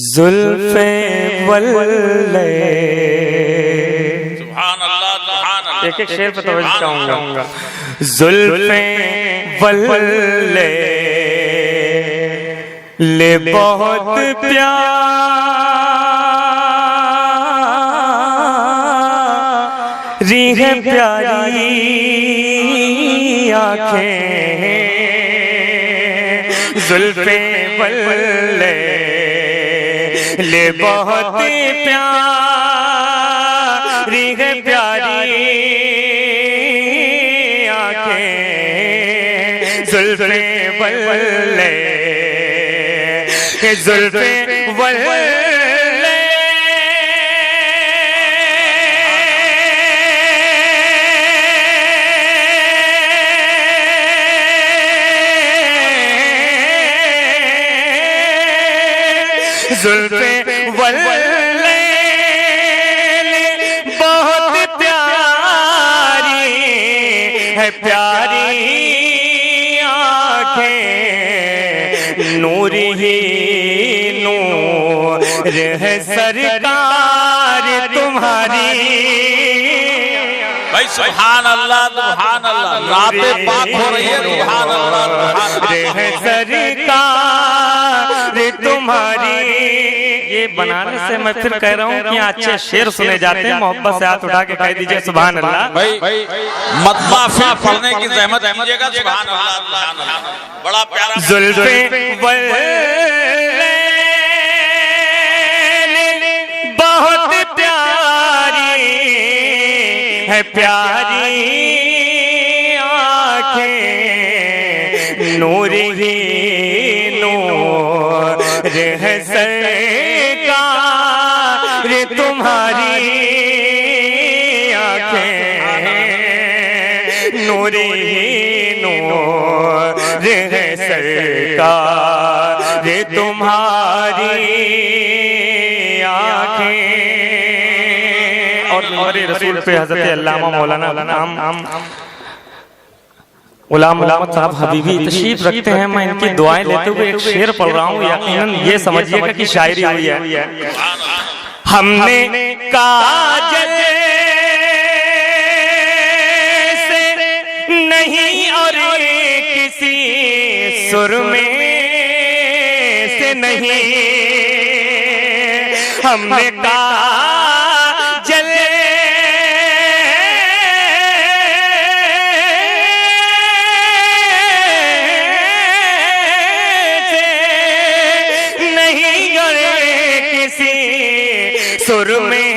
जुल्फे वल्ले। सुभान अल्लाह, सुभान अल्लाह। एक एक शेर पे तवज्जो चाहूंगा। जुल्फे वल्ले ले बहुत प्यारी है प्यारी आँखें। जुल्फे वल्ले ले बहुत प्यारी है प्यारी आँखें। जुल्फे वल्ले, जुल्फे वल्ले जुल्फे वल्ले बहुत प्यारी है प्यारी आँखें। नूर ही नूर है सरकार तुम्हारी। भाई सुभान अल्लाह, सुभान अल्लाह। रातें पाक हो रही है, सुभान अल्लाह, सुभान अल्लाह। सरकार तुम्हारी। ये बनाने से मैं फिर कह रहा हूँ कि अच्छे शेर सुने जाते हैं। मोहब्बत से हाथ उठा के कह दीजिए सुभान अल्लाह। भाई मतबा फिर पढ़ने की जहमत कीजिएगा। सुभान अल्लाह, सुभान अल्लाह। बड़ा प्यारा जुल्फे वल्ले बहुत प्यारी है प्यारी आँखें। नूर ही नूर है सरकार तुम्हारी आँखें। नूर ही नूर है सरकार तुम्हारी आँखें। और रसूल पे हज़रत अल्लामा मौलाना गुलाम अहमद साहब हबीबी तशरीफ रखते हैं। मैं इनकी दुआएं लेते हुए एक शेर पढ़ रहा हूँ। यकीनन ये समझिएगा कि शायरी हुई है। हमने काजल से नहीं और किसी सुरमे से नहीं, हमने काजल सुर में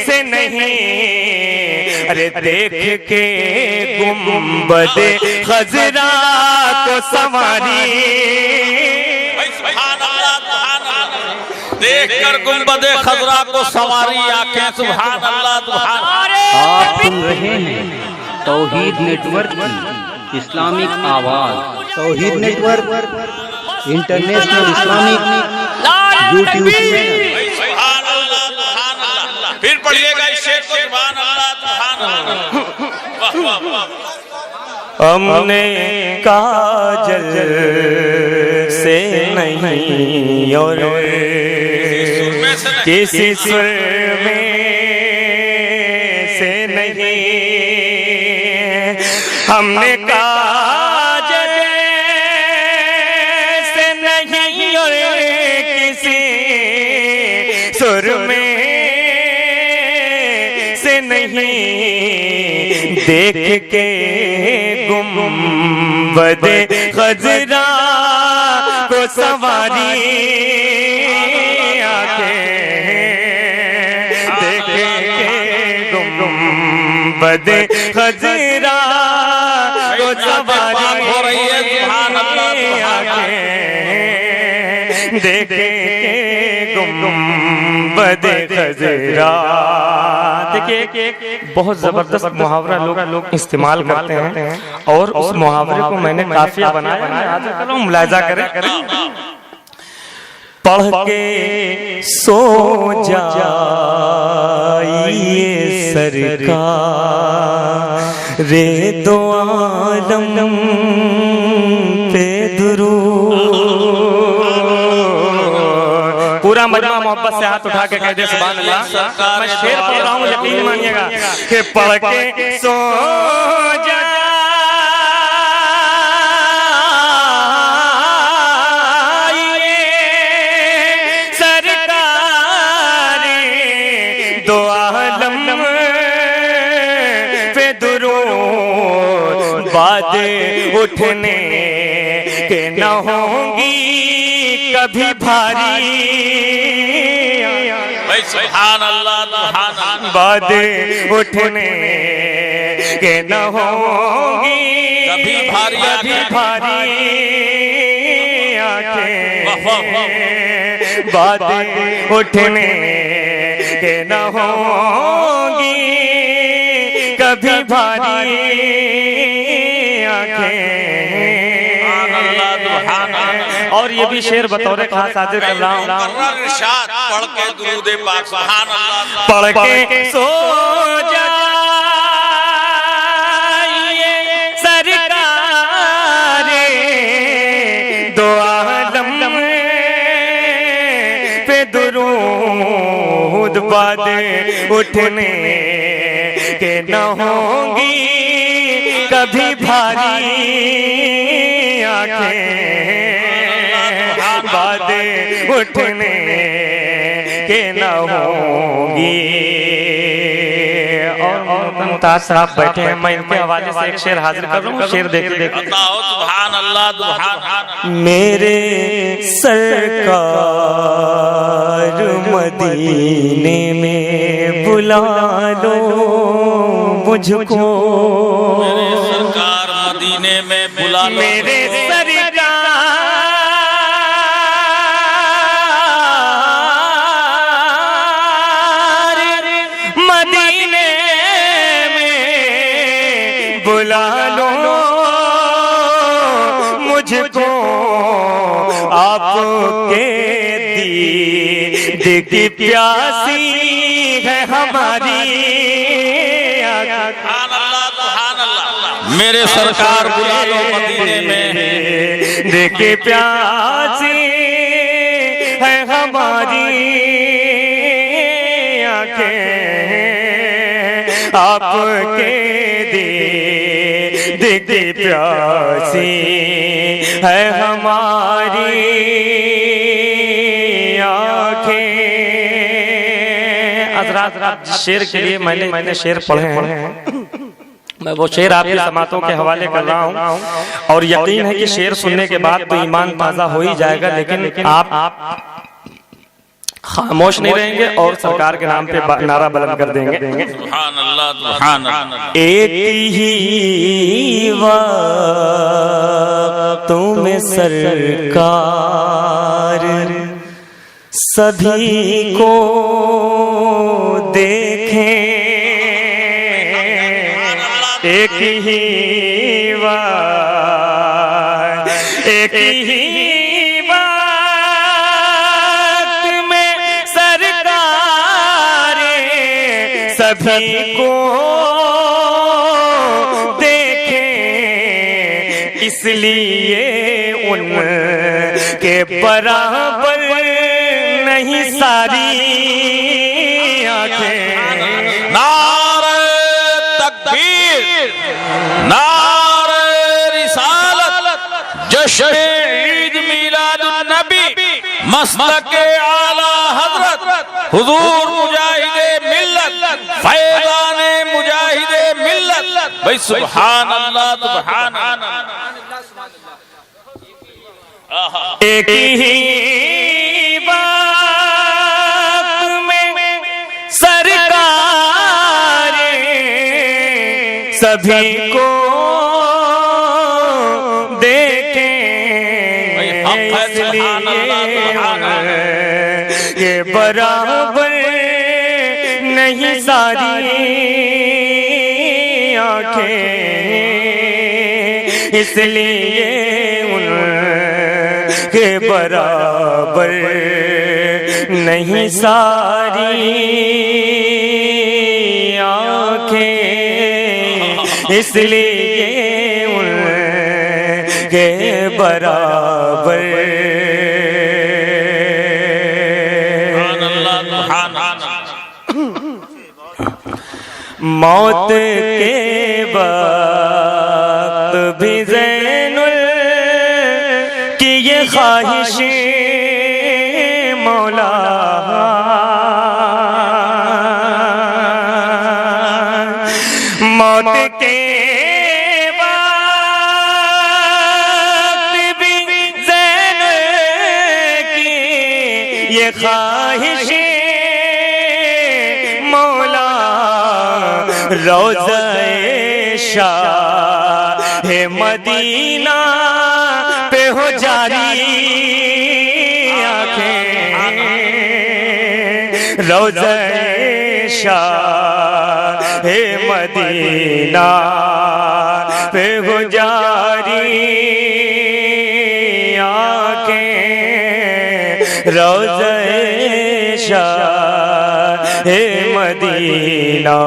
से नहीं। अरे देख के गुंबदे खजरा को संवारी। देख कर गुंबदे खजरा को संवारी आंखें। सुभान अल्लाह, सुभान अल्लाह। आप सुन रहे हैं तौहीद नेटवर्क की इस्लामिक आवाज। Tauheed network international Islamic YouTube channel. सुभान अल्लाह, सुभान अल्लाह। फिर पढ़िएगा इस शेर को। सुभान अल्लाह, सुभान अल्लाह। वाह वाह वाह। हमने काजल से नहीं और किसी सुर में से नहीं, हमने काजल से नहीं और किसी सुर में से नहीं। देख के गुंबदे खजरा को संवारी आंखें। देख के गुंबदे खजरा को संवारी हो रही है। सुभान अल्लाह, सुभान अल्लाह। देख के गुंबदे खजरा। देखिए बहुत जबरदस्त मुहावरा लोग इस्तेमाल करते हैं और उस मुहावरे को मैंने काफिया बनाया। मुलाजा करें। पढ़ के सो जाइए सरकार रे दो आलम पे दुरूद। पूरा मजमा मोहब्बत से हाथ उठा के कह दे सुभान अल्लाह। मैं शेर पढ़ रहा हूँ, यकीन मानिएगा कि पढ़ के सो उठने के न होंगी कभी भारी, सुभान अल्लाह, बातें उठने के न होंगी कभी भारी, कभी भारी आंखें, बातें उठने के न होंगी कभी भारी और ये भी शेर बतौर खास हाजिर कर रहा हूँ। पढ़ के दुरूद पाक सुभान अल्लाह, पढ़ के सो जाइए सरकारे दो आलम पे दुरूद बातें उठने के न होंगी कभी भारी आंखें, बातें उठने के न होंगी। और मुमताज साहब बैठे हैं, मैं इनके हवाले से एक शेर हाजिर कर रहा हूँ। शेर देखिए सुभान अल्लाह। मेरे सरकार मदीने में बुला लो मुझको, मेरे सरकार मदीने में बुला लो, मेरे बुला लो मुझको, आपके दीद की प्यासी है हमारी। मेरे सरकार बुला लो मदीने में, देखे प्यासी है हमारी आंखें, आपके देखते प्यासी है हमारी आंखें। हज़रात जिस शेर के लिए मैंने शेर पढ़े हैं, मैं वो शेर आपकी समातों के हवाले कर रहा हूँ। और यकीन है कि शेर सुनने के बाद तो ईमान ताज़ा हो ही जाएगा, लेकिन आप खामोश नहीं रहेंगे और सरकार के नाम पे नारा बुलंद कर देंगे। सुभान अल्लाह, सुभान अल्लाह। एक ही वक्त में सरकार सभी को देखें, एक ही वक्त, एक ही सभी को देखें, इसलिए उनके बराबर नहीं सारी आंखें। नारे तकबीर, नारे रिसालत, जश्न ईद मिलादुन नबी, मसलक आला हजरत हुजूर मुजाहिदे मिल्लत, फैज़ाने मुजाहिदे मिल्लत। भाई सुभान अल्लाह, सुभान अल्लाह। एक ही बात में सरकार सभी को देखें, ये बराबर नहीं सारी आंखें, इसलिए उनके बराबर नहीं सारी आंखें, इसलिए उनके बराबर मौत के वक्त भी ज़ैनुल की ये ख्वाहिश मौला, मौत के वक्त भी ज़ैनुल की ये ख्वाहिश मौला, रोज़े शाह मदीना पे हो जारी आँखें, रोज़े शाह मदीना पे हो जारी आँखें, रोज़े शाह मदीना।